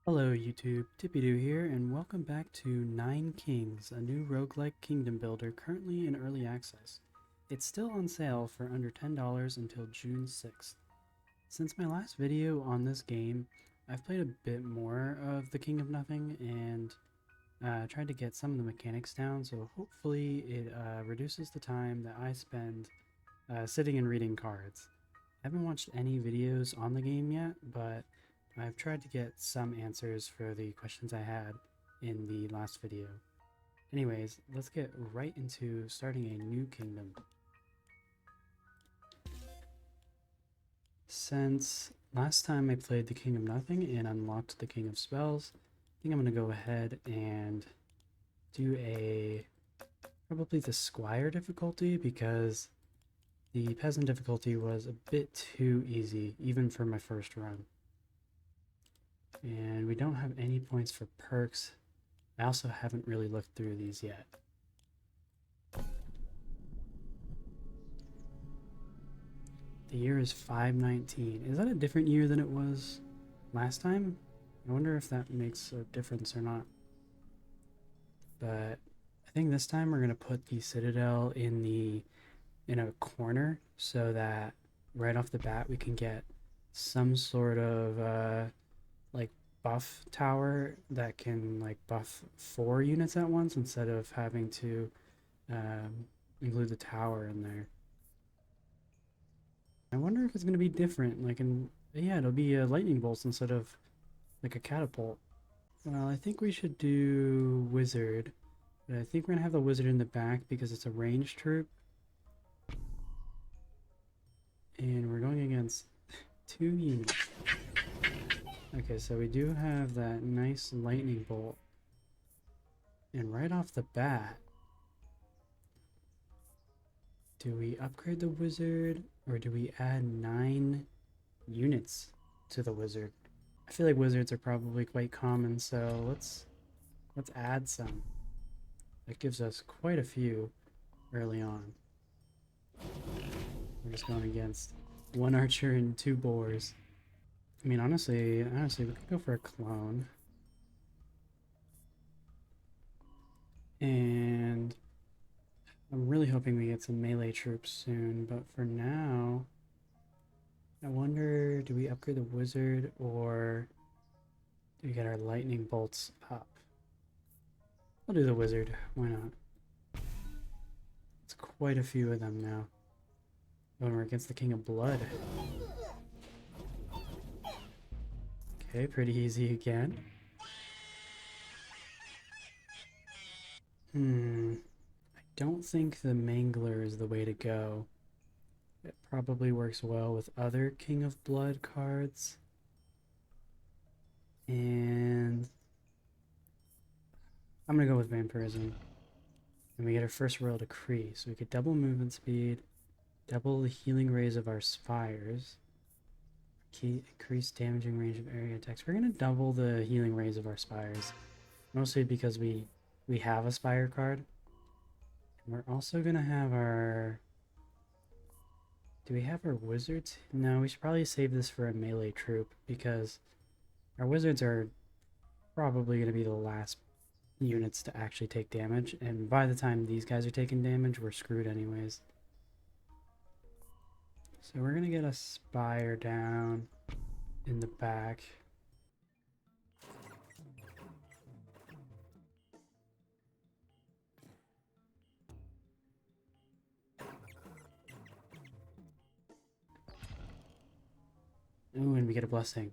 Hello YouTube, Dippydo here, and welcome back to Nine Kings, a new roguelike kingdom builder currently in early access. It's still on sale for under $10 until June 6th. Since my last video on this game, I've played a bit more of the King of Nothing and tried to get some of the mechanics down, so hopefully it reduces the time that I spend sitting and reading cards. I haven't watched any videos on the game yet, but I've tried to get some answers for the questions I had in the last video. Anyways, let's get right into starting a new kingdom. Since last time I played the King of Nothing and unlocked the King of Spells, I think I'm going to go ahead and do probably the Squire difficulty, because the Peasant difficulty was a bit too easy, even for my first run. And we don't have any points for perks. I also haven't really looked through these yet. The year is 519. Is that a different year than it was last time? I wonder if that makes a difference or not. But I think this time we're going to put the Citadel in a corner so that right off the bat we can get some sort of like buff tower that can like buff 4 units at once instead of having to include the tower in there. I wonder if it's going to be different, like yeah, it'll be lightning bolts instead of like a catapult. Well, I think we should do wizard, but I think we're going to have the wizard in the back because it's a ranged troop. And we're going against 2 units. Okay, so we do have that nice lightning bolt. And right off the bat, do we upgrade the wizard or do we add 9 units to the wizard? I feel like wizards are probably quite common, so let's add some. That gives us quite a few early on. We're just going against 1 archer and 2 boars. I mean, honestly, we could go for a clone. And I'm really hoping we get some melee troops soon, but for now, I wonder, do we upgrade the wizard or do we get our lightning bolts up? I'll do the wizard, why not? It's quite a few of them now. When we're against the King of Blood. Okay, pretty easy again. I don't think the Mangler is the way to go. It probably works well with other King of Blood cards. And I'm gonna go with Vampirism. And we get our first royal decree. So we get double movement speed, double the healing rays of our spires, increase damaging range of area attacks. We're gonna double the healing rays of our spires. Mostly because we have a spire card. And we're also gonna have our... Do we have our wizards? No, we should probably save this for a melee troop because our wizards are probably going to be the last units to actually take damage, and by the time these guys are taking damage, we're screwed anyways. So we're going to get a spire down in the back. Ooh, and we get a blessing.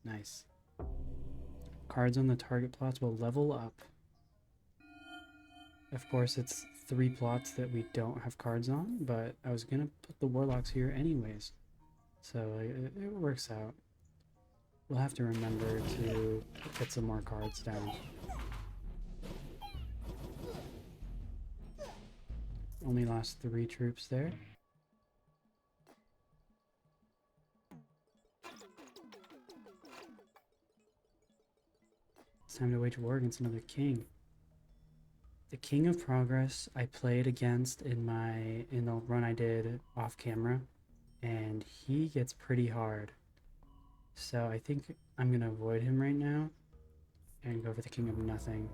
Nice. Cards on the target plots will level up. Of course, it's 3 plots that we don't have cards on, but I was going to put the Warlocks here anyways. So it works out. We'll have to remember to get some more cards down. Only lost 3 troops there. It's time to wage war against another king. The King of Progress I played against in the run I did off camera, and he gets pretty hard. So I think I'm gonna avoid him right now and go for the King of Nothing.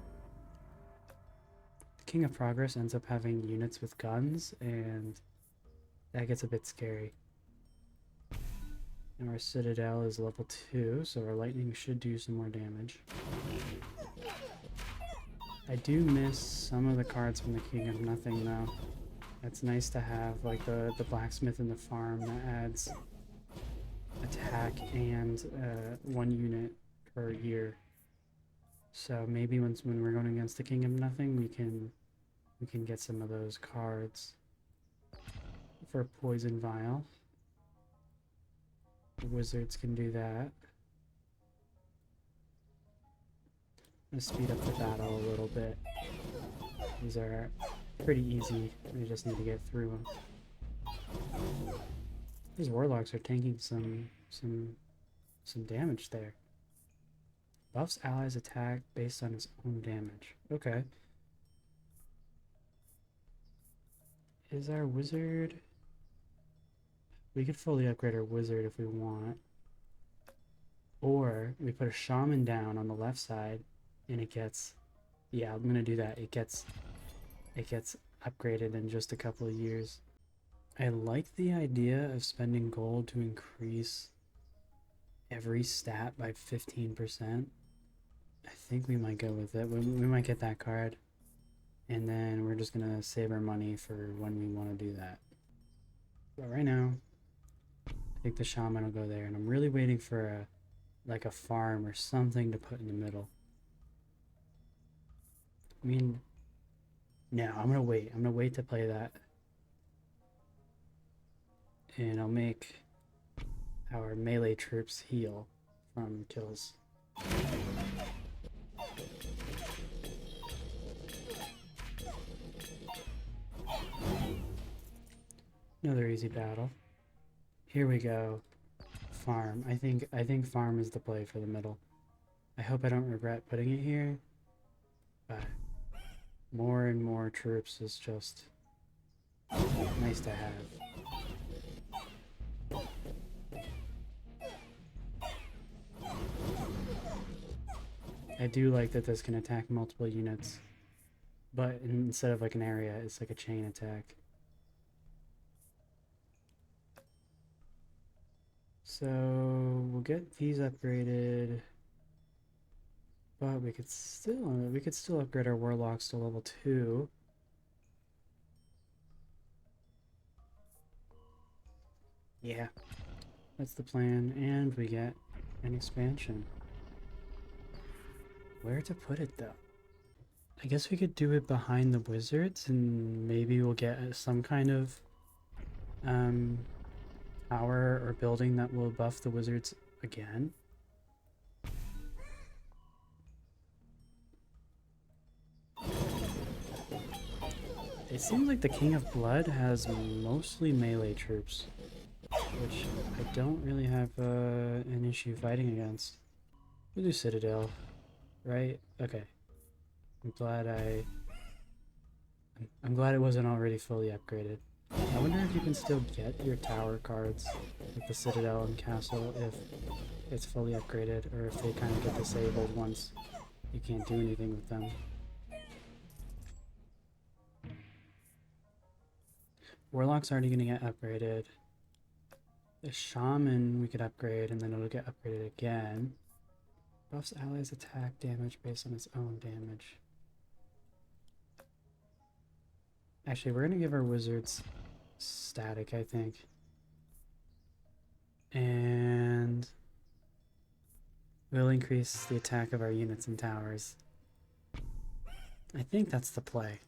The King of Progress ends up having units with guns, and that gets a bit scary. And our Citadel is level 2, so our lightning should do some more damage. I do miss some of the cards from the King of Nothing, though. It's nice to have, like, the blacksmith in the farm that adds attack and 1 unit per year. So maybe when we're going against the King of Nothing, we can get some of those cards. For Poison Vial, the wizards can do that. Let's speed up the battle a little bit. These are pretty easy. We just need to get through them. These Warlocks are tanking some damage there. Buffs allies' attack based on its own damage. Okay. Is our wizard... We could fully upgrade our wizard if we want. Or we put a shaman down on the left side and it gets... Yeah, I'm gonna do that. It gets upgraded in just a couple of years. I like the idea of spending gold to increase every stat by 15%. I think we might go with it. We might get that card. And then we're just gonna save our money for when we want to do that. But right now, I think the shaman will go there. And I'm really waiting for like a farm or something to put in the middle. I mean, no, I'm gonna wait. I'm gonna wait to play that. And I'll make our melee troops heal from kills. Another easy battle. Here we go. Farm. I think farm is the play for the middle. I hope I don't regret putting it here. But more and more troops is just nice to have. I do like that this can attack multiple units, but instead of like an area, it's like a chain attack. So we'll get these upgraded, but we could still upgrade our Warlocks to level 2. Yeah, that's the plan, and we get an expansion. Where to put it though? I guess we could do it behind the wizards, and maybe we'll get some kind of tower or building that will buff the wizards again. It seems like the King of Blood has mostly melee troops, which I don't really have an issue fighting against. We'll do Citadel, right? Okay. I'm glad it wasn't already fully upgraded. I wonder if you can still get your tower cards, like the Citadel and Castle, if it's fully upgraded, or if they kind of get disabled once you can't do anything with them. Warlock's already going to get upgraded. The Shaman we could upgrade, and then it'll get upgraded again. Buffs allies' attack damage based on its own damage. Actually, we're going to give our wizards static, I think. And we'll increase the attack of our units and towers. I think that's the play.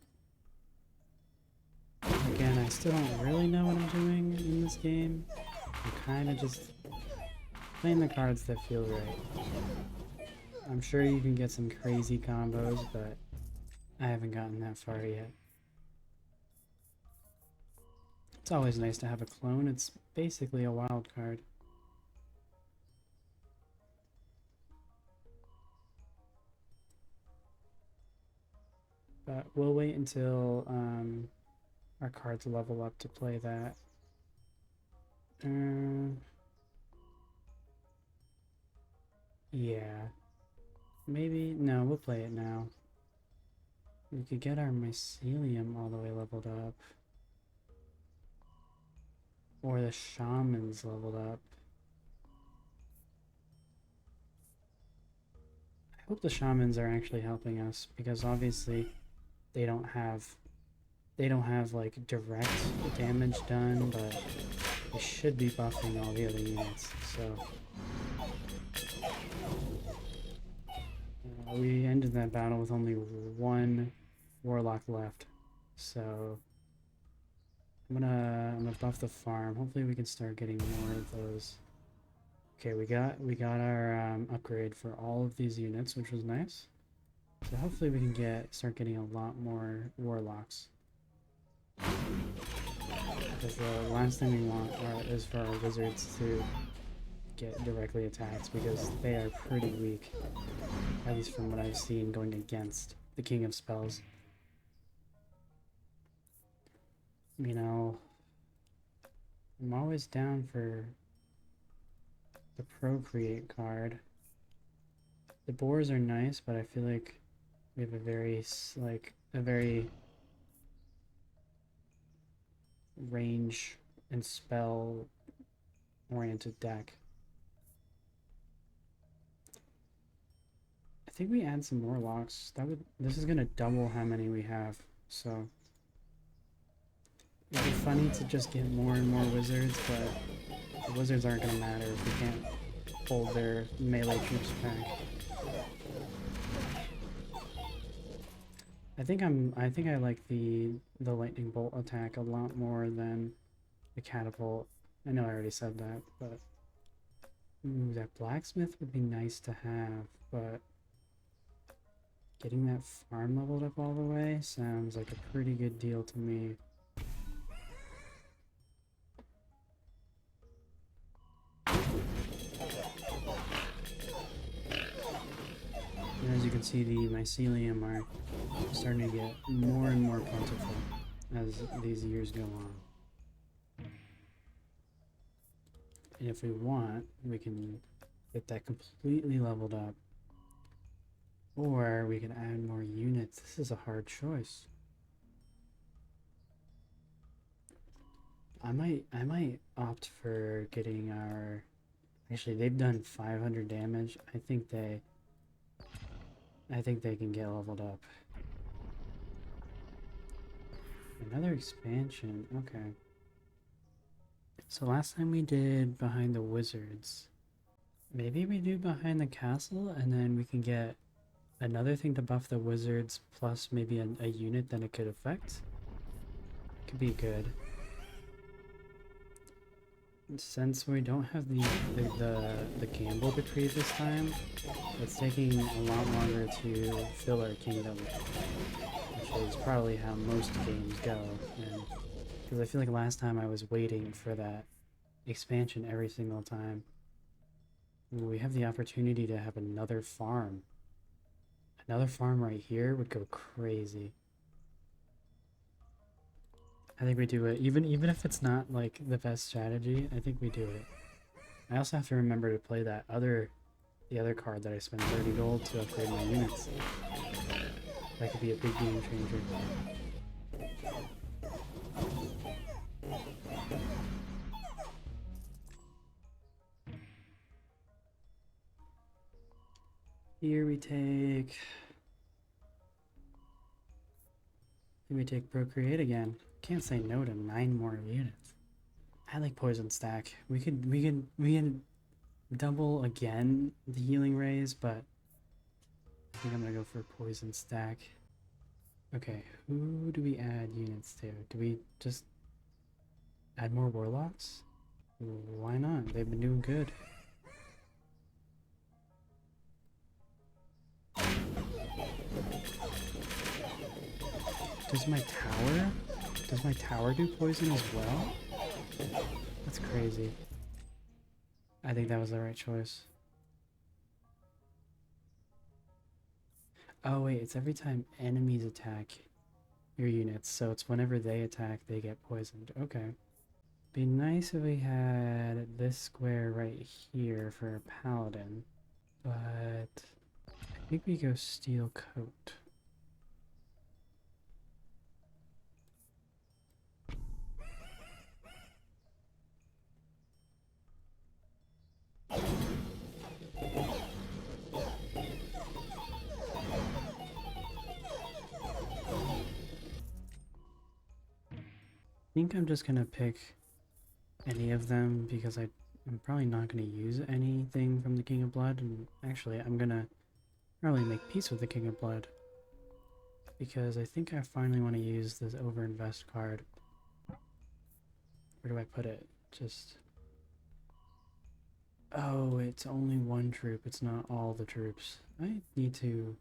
Again, I still don't really know what I'm doing in this game. I'm kind of just playing the cards that feel right. I'm sure you can get some crazy combos, but I haven't gotten that far yet. It's always nice to have a clone. It's basically a wild card. But we'll wait until our cards level up to play that. Yeah. Maybe, no, we'll play it now. We could get our mycelium all the way leveled up. Or the shamans leveled up. I hope the shamans are actually helping us, because obviously they don't have like direct damage done, but they should be buffing all the other units. So we ended that battle with only one warlock left. So I'm gonna buff the farm. Hopefully we can start getting more of those. Okay, we got our upgrade for all of these units, which was nice. So hopefully we can start getting a lot more warlocks. Because the last thing we want is for our wizards to get directly attacked, because they are pretty weak, at least from what I've seen going against the King of Spells. You know, I'm always down for the Procreate card. The boars are nice, but I feel like we have a very range and spell oriented deck. I think we add some warlocks. This is gonna double how many we have, so it'd be funny to just get more and more wizards, but the wizards aren't gonna matter if we can't hold their melee troops back. I think I like the lightning bolt attack a lot more than the catapult. I know I already said that, but ooh, that blacksmith would be nice to have, but getting that farm leveled up all the way sounds like a pretty good deal to me. And as you can see, the mycelium are starting to get more and more plentiful as these years go on. And if we want, we can get that completely leveled up. Or we can add more units. This is a hard choice. I might opt for getting our... Actually, they've done 500 damage. I think they can get leveled up. Another expansion. Okay. So last time we did Behind the Wizards. Maybe we do Behind the Castle, and then we can get another thing to buff the wizards, plus maybe a unit that it could affect. Could be good. Since we don't have the gamble decree this time, it's taking a lot longer to fill our kingdom, which is probably how most games go. And because I feel like last time I was waiting for that expansion every single time. We have the opportunity to have another farm. Another farm right here would go crazy. I think we do it. Even if it's not like the best strategy, I think we do it. I also have to remember to play the other card that I spent 30 gold to upgrade my units. That could be a big game changer. Here we take Procreate again. Can't say no to 9 more units. I like Poison Stack. We can double again the healing rays, but I think I'm gonna go for Poison Stack. Okay, who do we add units to? Do we just add more Warlocks? Why not? They've been doing good. Does my tower do poison as well? That's crazy. I think that was the right choice. Oh wait, it's every time enemies attack your units, so it's whenever they attack, they get poisoned. Okay. Be nice if we had this square right here for a paladin, but I I think we go steel coat. I think I'm just gonna pick any of them because I'm probably not gonna use anything from the King of Blood, and actually I'm gonna probably make peace with the King of Blood because I think I finally want to use this overinvest card. Where do I put it? Just... Oh, it's only one troop. It's not all the troops. I need to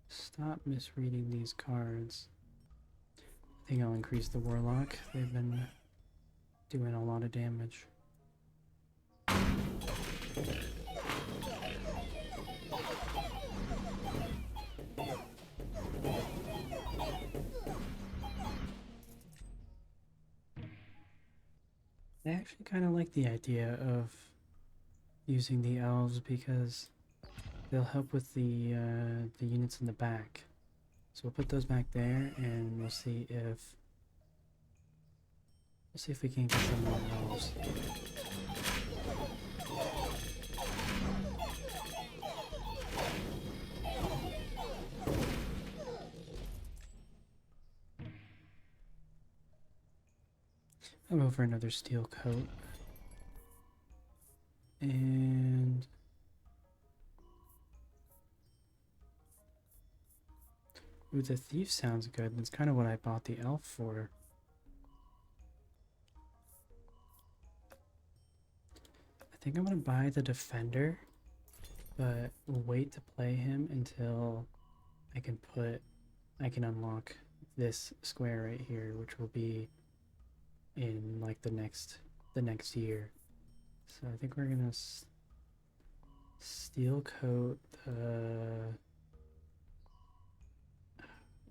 stop misreading these cards. I think I'll increase the Warlock. They've been doing a lot of damage. I actually kind of like the idea of using the elves because they'll help with the units in the back. So we'll put those back there, and we'll see if we can get some more elves. I'll go for another steel coat. And ooh, the thief sounds good. That's kind of what I bought the elf for. I think I'm gonna buy the defender, but wait to play him until I can unlock this square right here, which will be in like the next year. So I think we're gonna steel coat.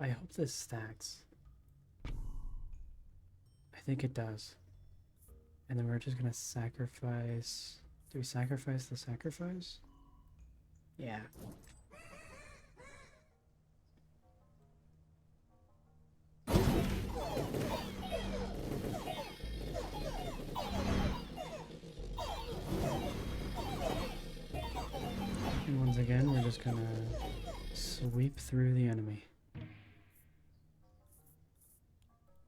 I hope this stacks. I think it does. And then we're just gonna sacrifice. Do we sacrifice the sacrifice? Yeah. And once again, we're just gonna sweep through the enemy.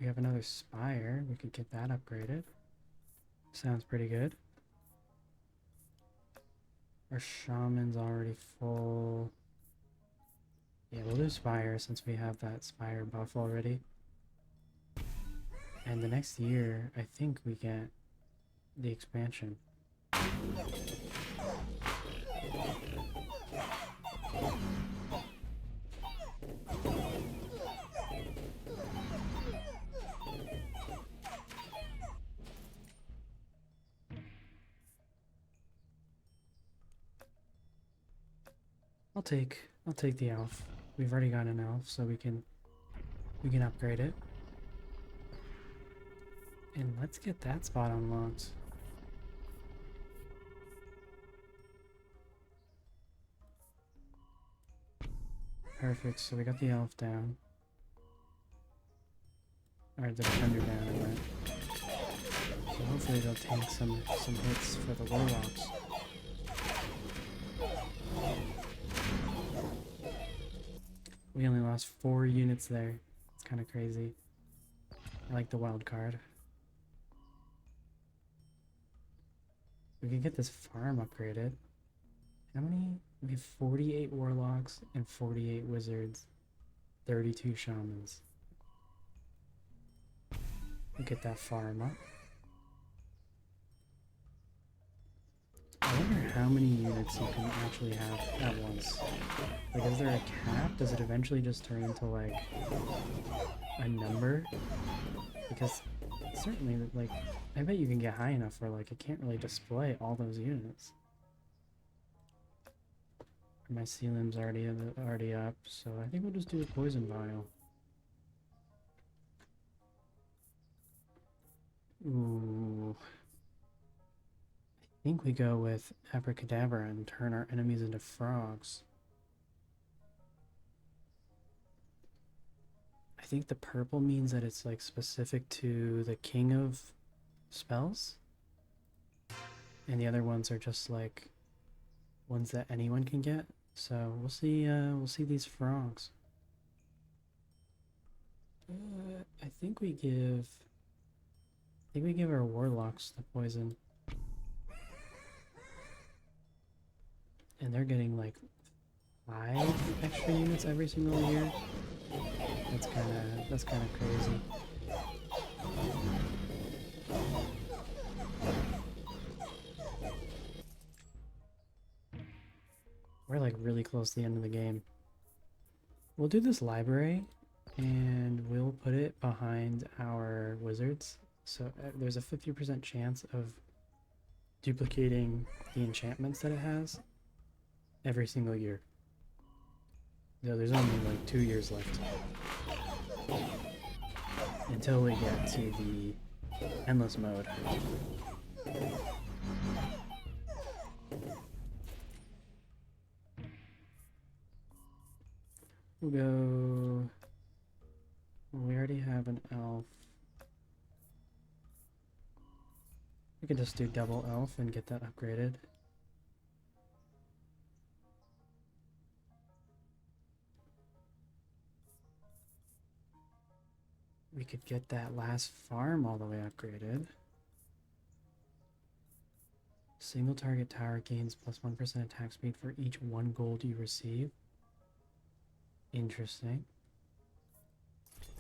We have another spire. We could get that upgraded. Sounds pretty good. Our shaman's already full. Yeah, we'll do spire since we have that spire buff already. And the next year, I think we get the expansion. I'll take the elf. We've already got an elf, so we can upgrade it. And let's get that spot unlocked. Perfect, so we got the elf down. Or the defender down, I meant. So hopefully they'll tank some hits for the Warlocks. We only lost 4 units there. It's kind of crazy. I like the wild card. We can get this farm upgraded. How many? We have 48 warlocks and 48 wizards. 32 shamans. We'll get that farm up. I wonder how many units you can actually have at once. Like, is there a cap? Does it eventually just turn into, like, a number? Because certainly, like, I bet you can get high enough where, like, it can't really display all those units. My ceiling's already up, so I think we'll just do a poison vial. Ooh. I think we go with Abracadabra and turn our enemies into frogs. think the purple means that it's like specific to the king of spells, and the other ones are just like ones that anyone can get. So we'll see these frogs. I think we give our warlocks the poison. And they're getting like 5 extra units every single year. That's kinda crazy. We're like really close to the end of the game. We'll do this library and we'll put it behind our wizards. So there's a 50% chance of duplicating the enchantments that it has every single year. So there's only like 2 years left until we get to the endless mode. We'll go... Well, we already have an elf. We could just do double elf and get that upgraded. We could get that last farm all the way upgraded. Single target tower gains plus 1% attack speed for each 1 gold you receive. Interesting.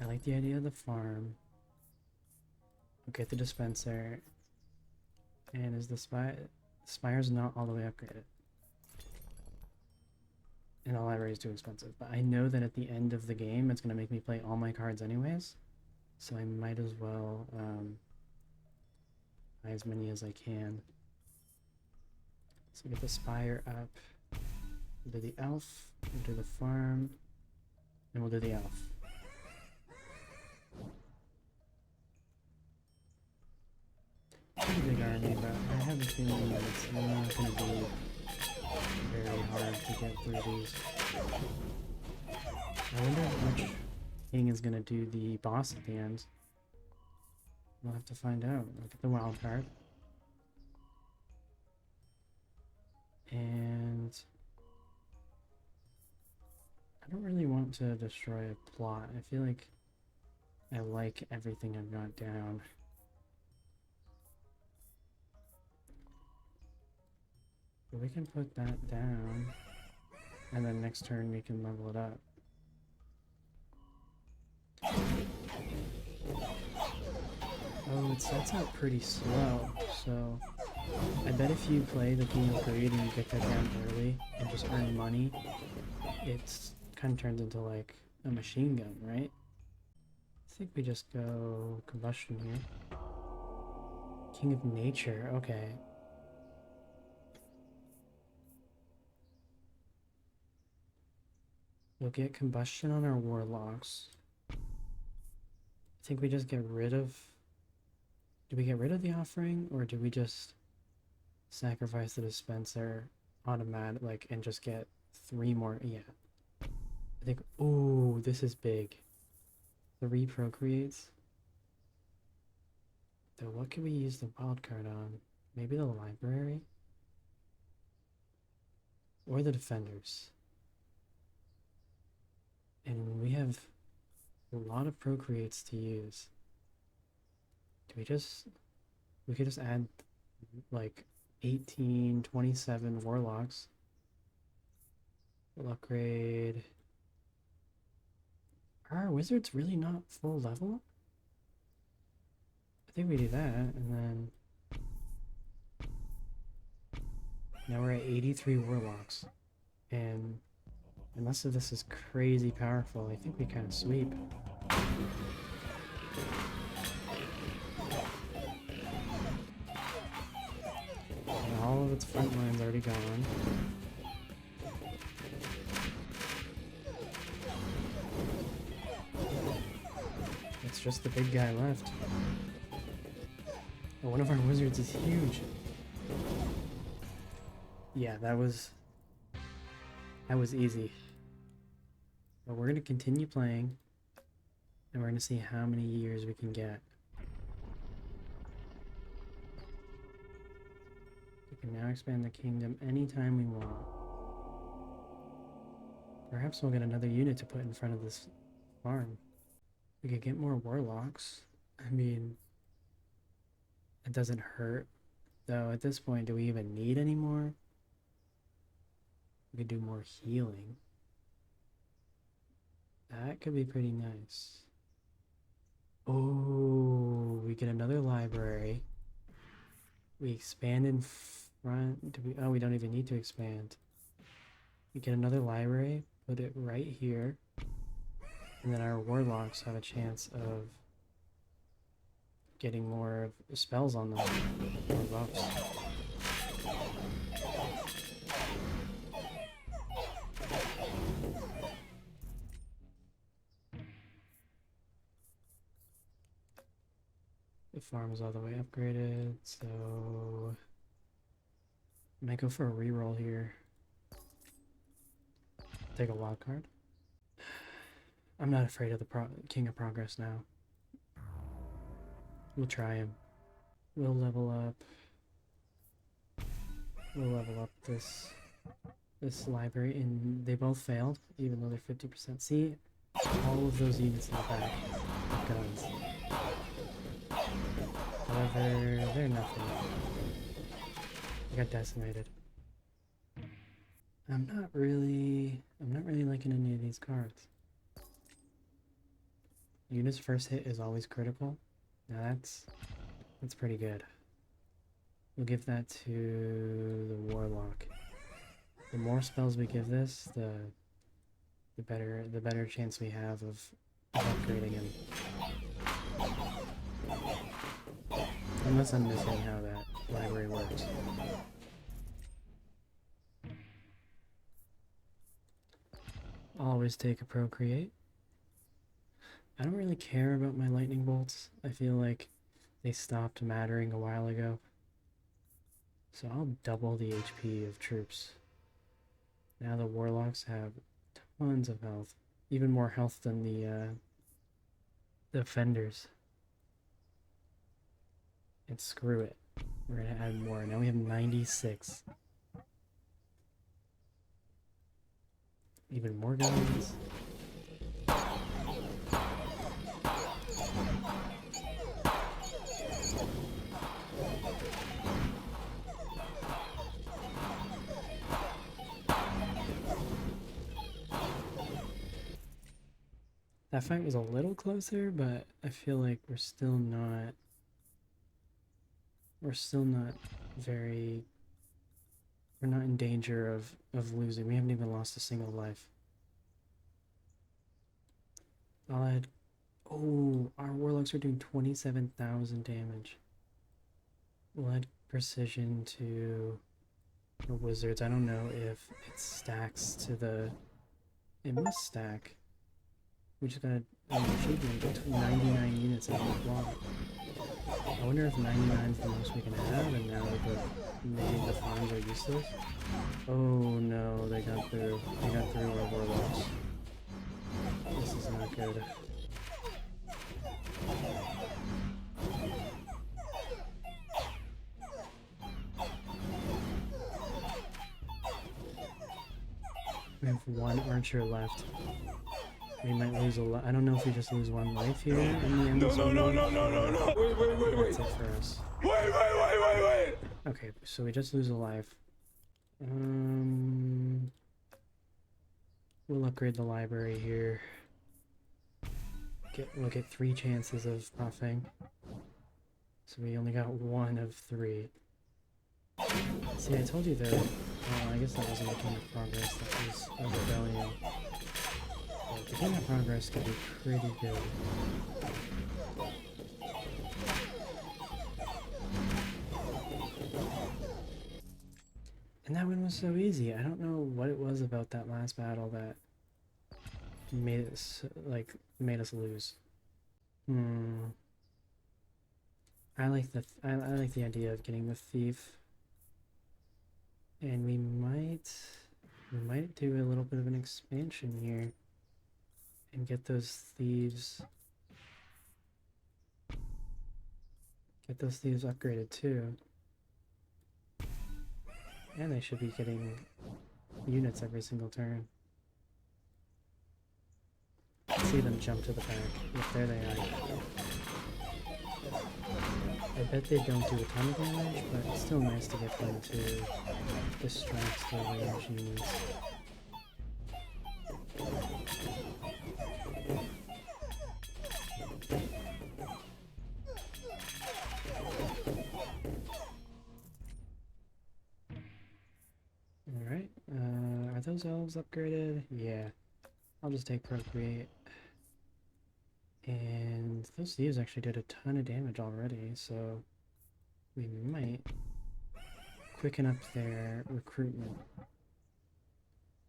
I like the idea of the farm. We'll get the dispenser. And is the spire's not all the way upgraded. And the library is too expensive. But I know that at the end of the game, it's going to make me play all my cards anyways. So I might as well buy as many as I can. So get the spire up. We'll do the elf. We'll do the farm. And we'll do the elf. Pretty big army, but I have a feeling that it's not going to be very hard to get through these. I wonder which king is going to do the boss at the end. We'll have to find out. Look at the wild card. And I don't really want to destroy a plot. I feel like I like everything I've got down. But we can put that down, and then next turn we can level it up. Oh, it starts out pretty slow, so I bet if you play the King of Greed and you get that down early and just earn money, it's kind of turns into like a machine gun, right? I think we just go combustion here. King of Nature, okay. We'll get combustion on our warlocks. I think we just get rid of... Do we get rid of the offering, or do we just sacrifice the dispenser automatic, like, and just get 3 more? Yeah. I think... Oh, this is big. 3 procreates. So what can we use the wild card on? Maybe the library? Or the defenders. And we have a lot of procreates to use. Do we just... We could just add like 18, 27 warlocks. We'll upgrade... Are our wizards really not full level? I think we do that, and then... Now we're at 83 warlocks. And unless this is crazy powerful, I think we kind of sweep. And all of its front line's already gone. It's just the big guy left. Oh, one of our wizards is huge. Yeah, that was easy. But we're going to continue playing. And we're gonna see how many years we can get. We can now expand the kingdom anytime we want. Perhaps we'll get another unit to put in front of this farm. We could get more warlocks. I mean, it doesn't hurt. Though at this point, do we even need any more? We could do more healing. That could be pretty nice. Oh, we get another library. We expand in front. Oh, we don't even need to expand. We get another library, put it right here. And then our warlocks have a chance of getting more spells on them. More buffs. The farm is all the way upgraded, so I might go for a reroll here. Take a wild card. I'm not afraid of the King of Progress now. We'll try him. We'll level up. We'll level up this library, and they both failed, even though they're 50%. See, all of those units in the back have guns. However, they're nothing. They got decimated. I'm not really liking any of these cards. Unit's first hit is always critical. Now that's pretty good. We'll give that to the Warlock. The more spells we give this, the better chance we have of upgrading him. Unless I'm missing how that library works. Always take a procreate. I don't really care about my lightning bolts. I feel like they stopped mattering a while ago. So I'll double the HP of troops. Now the warlocks have tons of health. Even more health than the defenders. And screw it. We're gonna add more. Now we have 96. Even more guns. That fight was a little closer, but I feel like we're still not very, we're not in danger of losing. We haven't even lost a single life. I'll add, oh, our warlocks are doing 27,000 damage. We'll add precision to the wizards. I don't know if it stacks to the, it must stack. We just got an achievement, 99 units in the block. I wonder if 99 is the most we can have, and now maybe the farms are useless. Oh no, they got through our warlocks. This is not good. We have one archer left. We might lose a lot. I don't know if we just lose one life here in the end. No. Wait. That's it for us. Wait. Okay, so we just lose a life. We'll upgrade the library here. We'll get 3 chances of buffing. So we only got 1 of 3. See, I told you that. I guess that wasn't a King of Progress. That was a rebellion. The King of Progress could be pretty good. And that one was so easy. I don't know what it was about that last battle that made us lose. I like the idea of getting the thief, and we might do a little bit of an expansion here and get those thieves Get those thieves upgraded too. And they should be getting units every single turn. See them jump to the back. Yep, there they are. I bet they don't do a ton of damage, but it's still nice to get them to distract the range units. Alright, are those elves upgraded? Yeah. I'll just take Procreate. And those thieves actually did a ton of damage already, so we might quicken up their recruitment.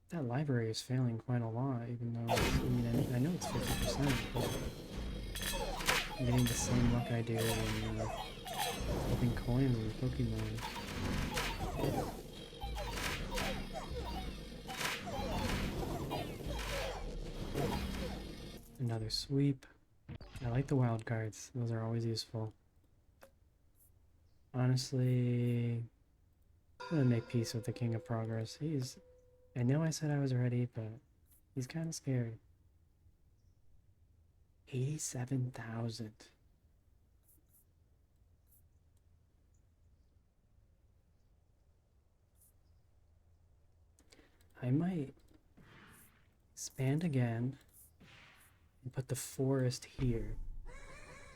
That library is failing quite a lot, even though, I know it's 50%, but I'm getting the same luck I do when flipping coins in Pokemon. Another sweep. I like the wild cards. Those are always useful. Honestly, I'm gonna make peace with the King of Progress. I know I said I was ready, but he's kind of scary. 87,000. I might expand again and put the forest here.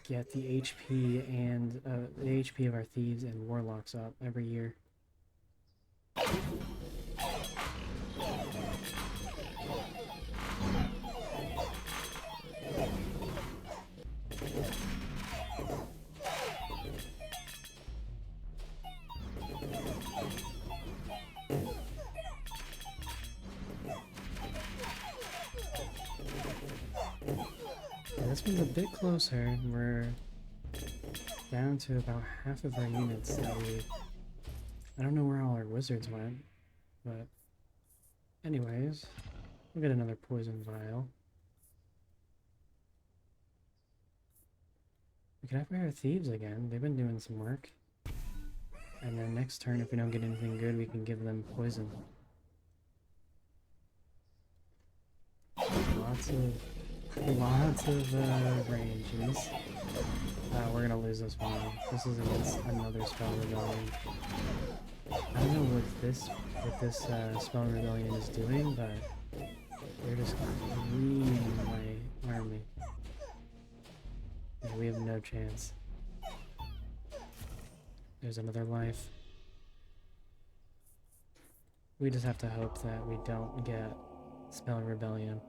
Get the HP and the HP of our thieves and warlocks up every year. This one's a bit closer. We're down to about half of our units that I don't know where all our wizards went, but anyways, we'll get another poison vial. We can upgrade our thieves again. They've been doing some work. And then next turn, if we don't get anything good, we can give them poison. Lots of ranges. We're gonna lose this one. This is against another spell rebellion. I don't know what this spell rebellion is doing, but they're just creaming my army. And we have no chance. There's another life. We just have to hope that we don't get spell rebellion.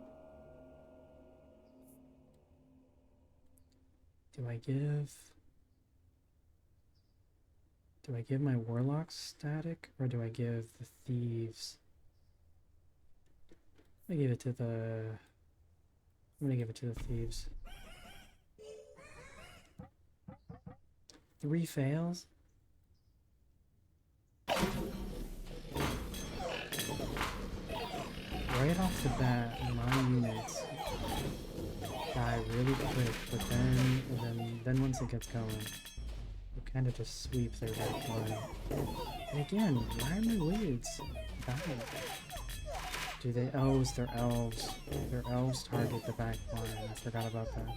Do I give my warlocks static, or do I give the thieves? I'm gonna give it to the thieves. 3 fails? Right off the bat, my units die really quick, but then once it gets going, we kind of just sweep their back line. And again, why are my wizards dying? Do they? Oh, it's their elves. Their elves target the back line. I forgot about that.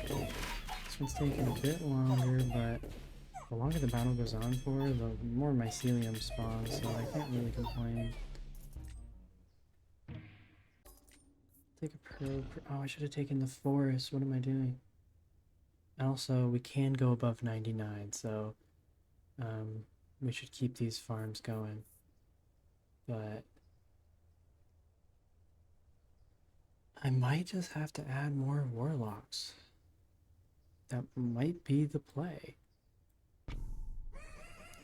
This one's taking a bit longer, but the longer the battle goes on for, the more mycelium spawns, so I can't really complain. Take a oh, I should have taken the forest. What am I doing? Also, we can go above 99, so we should keep these farms going. But I might just have to add more warlocks. That might be the play.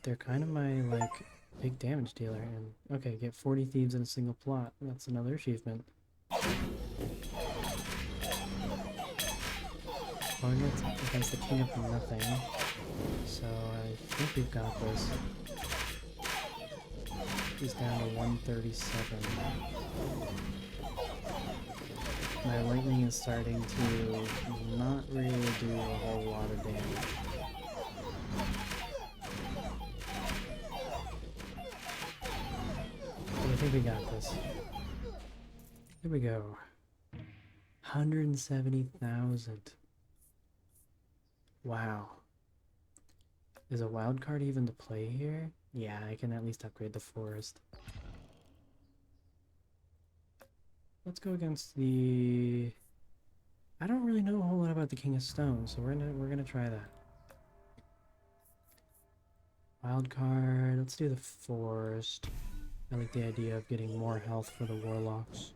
They're kind of my, like, big damage dealer. And okay, get 40 thieves in a single plot. That's another achievement. Going against the king of nothing, so I think we've got this. He's down to 137. My lightning is starting to not really do a whole lot of damage. But I think we got this. Here we go. 170,000. Wow. Is a wild card even to play here? Yeah, I can at least upgrade the forest. Let's go against the... I don't really know a whole lot about the King of Stone, so we're gonna try that. Wild card. Let's do the forest. I like the idea of getting more health for the Warlocks.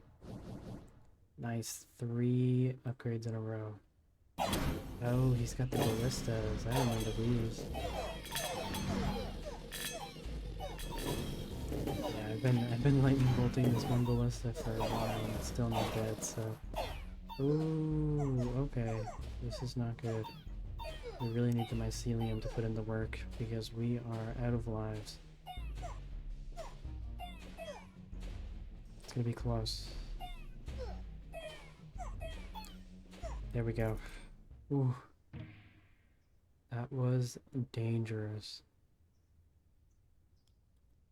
Nice, 3 upgrades in a row. Oh, he's got the ballistas. I remember these. Yeah, I've been lightning bolting this one ballista for a while and it's still not dead, so... Ooh, okay. This is not good. We really need the mycelium to put in the work because we are out of lives. It's gonna be close. There we go. Ooh. That was dangerous.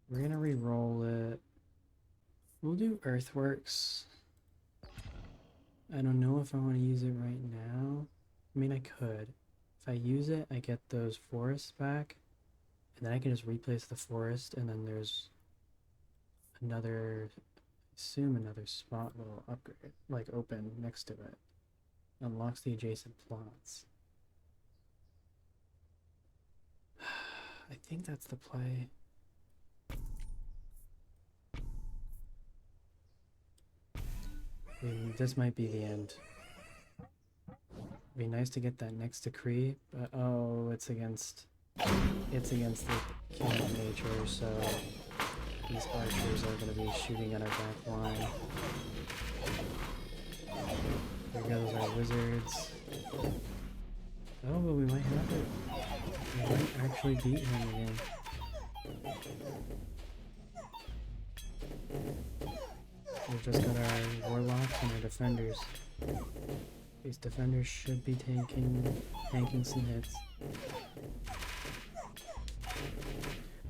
We're gonna re-roll it. We'll do Earthworks. I don't know if I want to use it right now. I mean, I could. If I use it, I get those forests back. And then I can just replace the forest, and then there's another, I assume another spot will upgrade, like open next to it. Unlocks the adjacent plots. I think that's the play. I mean, this might be the end. It'd be nice to get that next decree, but oh, it's against the King of Nature, so these archers are going to be shooting at our back line. There goes our wizards. Oh, but we might have it. We might actually beat him again. We've just got our warlocks and our defenders. These defenders should be tanking some hits.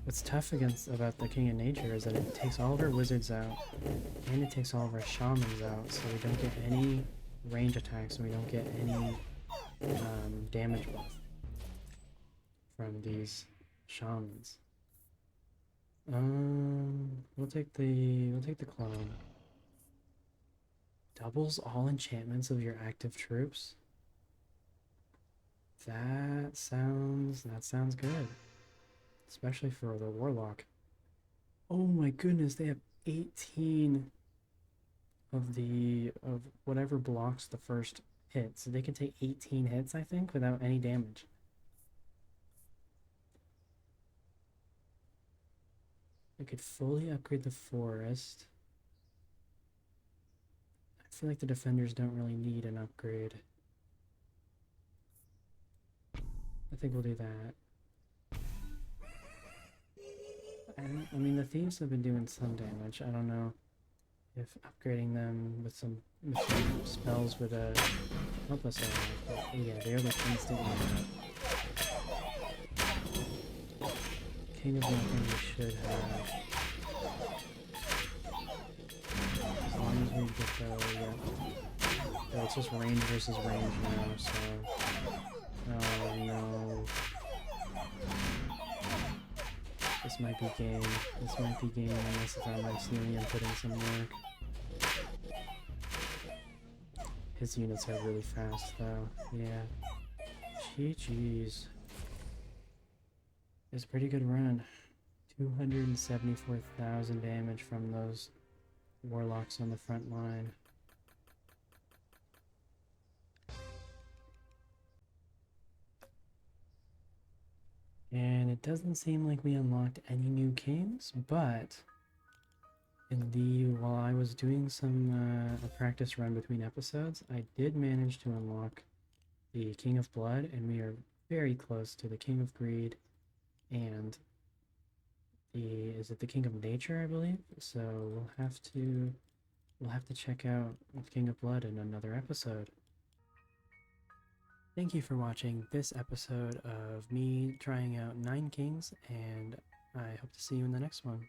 What's tough about the King of Nature is that it takes all of our wizards out, and it takes all of our shamans out, so we don't get any range attacks, and we don't get any damage buff from these shamans. We'll take the clone. Doubles all enchantments of your active troops. That sounds good. Especially for the warlock. Oh my goodness, they have 18 of whatever blocks the first hit. So they can take 18 hits, I think, without any damage. I could fully upgrade the forest. I feel like the defenders don't really need an upgrade. I think we'll do that. I mean, the thieves have been doing some damage. I don't know if upgrading them with some spells would help us out. But yeah, they're like instantly King of Nothing we should have. As long as we get the, yeah. Oh, it's just range versus range now, so... Oh no. This might be game. This might be game unless it's our mycelium putting some work. His units are really fast though. Yeah. GG's. It's a pretty good run. 274,000 damage from those warlocks on the front line. And it doesn't seem like we unlocked any new kings, but while I was doing a practice run between episodes, I did manage to unlock the King of Blood, and we are very close to the King of Greed and is it the King of Nature, I believe? So we'll have to we'll have to check out King of Blood in another episode. Thank you for watching this episode of me trying out 9 Kings, and I hope to see you in the next one.